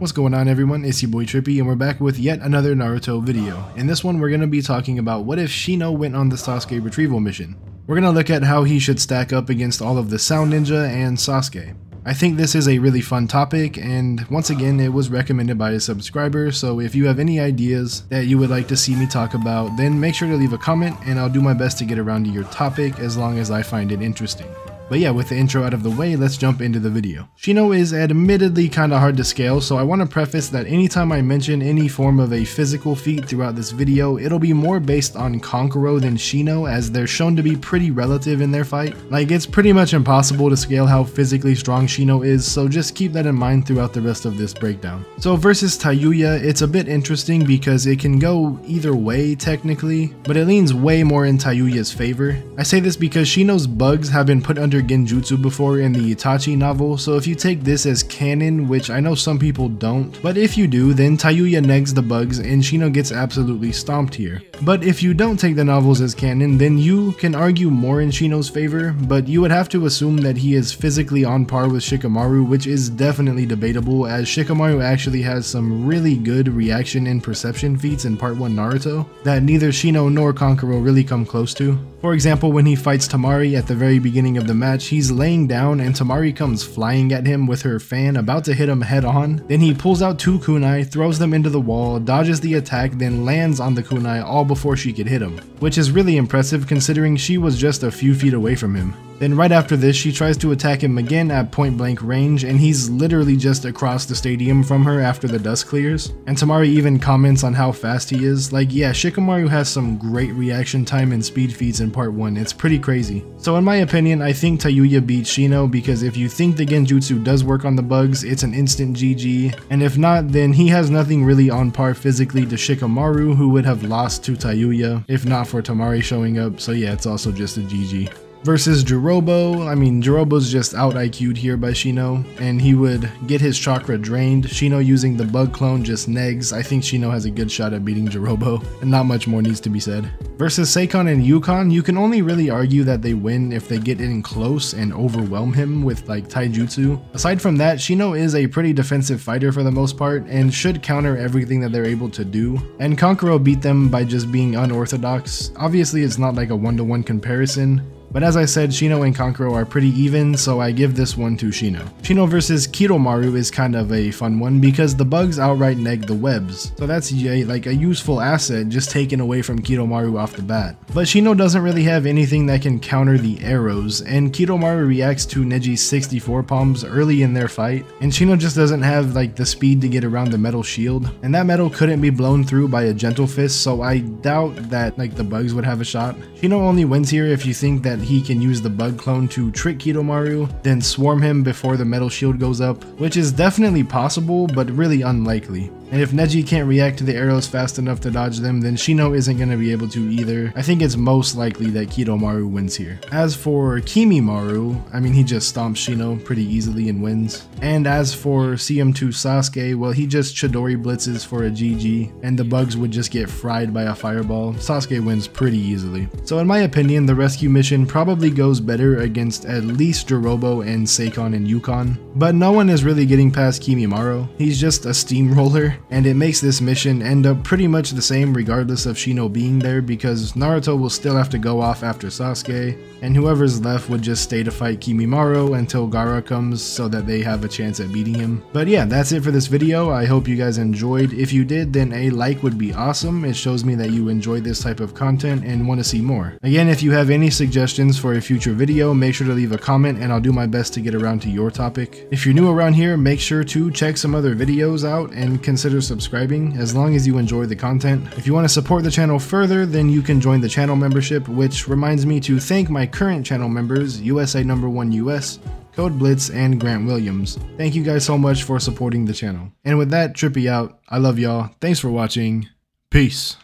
What's going on, everyone? It's your boy Trippy, and we're back with yet another Naruto video. In this one, we're going to be talking about what if Shino went on the Sasuke retrieval mission. We're going to look at how he should stack up against all of the Sound Ninja and Sasuke. I think this is a really fun topic, and once again, it was recommended by a subscriber, so if you have any ideas that you would like to see me talk about, then make sure to leave a comment, and I'll do my best to get around to your topic as long as I find it interesting. But yeah, with the intro out of the way, let's jump into the video. Shino is admittedly kinda hard to scale, so I want to preface that anytime I mention any form of a physical feat throughout this video, it'll be more based on Kankuro than Shino, as they're shown to be pretty relative in their fight. Like, it's pretty much impossible to scale how physically strong Shino is, so just keep that in mind throughout the rest of this breakdown. So versus Tayuya, it's a bit interesting because it can go either way technically, but it leans way more in Tayuya's favor. I say this because Shino's bugs have been put under genjutsu before in the Itachi novel, so if you take this as canon, which I know some people don't, but if you do, then Tayuya negs the bugs and Shino gets absolutely stomped here. But if you don't take the novels as canon, then you can argue more in Shino's favor, but you would have to assume that he is physically on par with Shikamaru, which is definitely debatable, as Shikamaru actually has some really good reaction and perception feats in Part 1 Naruto that neither Shino nor Kankuro really come close to. For example, when he fights Temari at the very beginning of the match, he's laying down and Temari comes flying at him with her fan, about to hit him head on. Then he pulls out two kunai, throws them into the wall, dodges the attack, then lands on the kunai all before she could hit him, which is really impressive considering she was just a few feet away from him. Then right after this, she tries to attack him again at point blank range, and he's literally just across the stadium from her after the dust clears. And Temari even comments on how fast he is. Like, yeah, Shikamaru has some great reaction time and speed feats in Part 1, it's pretty crazy. So in my opinion, I think Tayuya beats Shino, because if you think the genjutsu does work on the bugs, it's an instant GG, and if not, then he has nothing really on par physically to Shikamaru, who would have lost to Tayuya if not for Temari showing up, so yeah, it's also just a GG. Versus Jirobo, I mean, Jirobo's just out IQ'd here by Shino, and he would get his chakra drained. Shino using the bug clone just negs. I think Shino has a good shot at beating Jirobo, and not much more needs to be said. Versus Seikon and Yukon, you can only really argue that they win if they get in close and overwhelm him with like taijutsu. Aside from that, Shino is a pretty defensive fighter for the most part, and should counter everything that they're able to do. And Kankuro beat them by just being unorthodox. Obviously, it's not like a one-to-one comparison, but as I said, Shino and Kankuro are pretty even, so I give this one to Shino. Shino versus Kidomaru is kind of a fun one because the bugs outright neg the webs, so that's like a useful asset just taken away from Kidomaru off the bat. But Shino doesn't really have anything that can counter the arrows, and Kidomaru reacts to Neji's 64 palms early in their fight, and Shino just doesn't have like the speed to get around the metal shield, and that metal couldn't be blown through by a gentle fist, so I doubt that like the bugs would have a shot. Shino only wins here if you think that he can use the bug clone to trick Kidomaru, then swarm him before the metal shield goes up, which is definitely possible, but really unlikely. And if Neji can't react to the arrows fast enough to dodge them, then Shino isn't going to be able to either. I think it's most likely that Kidomaru wins here. As for Kimimaru, I mean, he just stomps Shino pretty easily and wins. And as for CM2 Sasuke, well, he just Chidori blitzes for a GG, and the bugs would just get fried by a fireball. Sasuke wins pretty easily. So in my opinion, the rescue mission probably goes better against at least Jirobo and Seikon and Yukon, but no one is really getting past Kimimaru. He's just a steamroller, and it makes this mission end up pretty much the same regardless of Shino being there, because Naruto will still have to go off after Sasuke, and whoever's left would just stay to fight Kimimaru until Gaara comes so that they have a chance at beating him. But yeah, that's it for this video. I hope you guys enjoyed. If you did, then a like would be awesome. It shows me that you enjoy this type of content and want to see more. Again, if you have any suggestions for a future video, make sure to leave a comment and I'll do my best to get around to your topic. If you're new around here, make sure to check some other videos out and consider subscribing as long as you enjoy the content. If you want to support the channel further, then you can join the channel membership, which reminds me to thank my current channel members, USA No. 1 US, Code Blitz, and Grant Williams. Thank you guys so much for supporting the channel. And with that, Trippy out. I love y'all. Thanks for watching. Peace.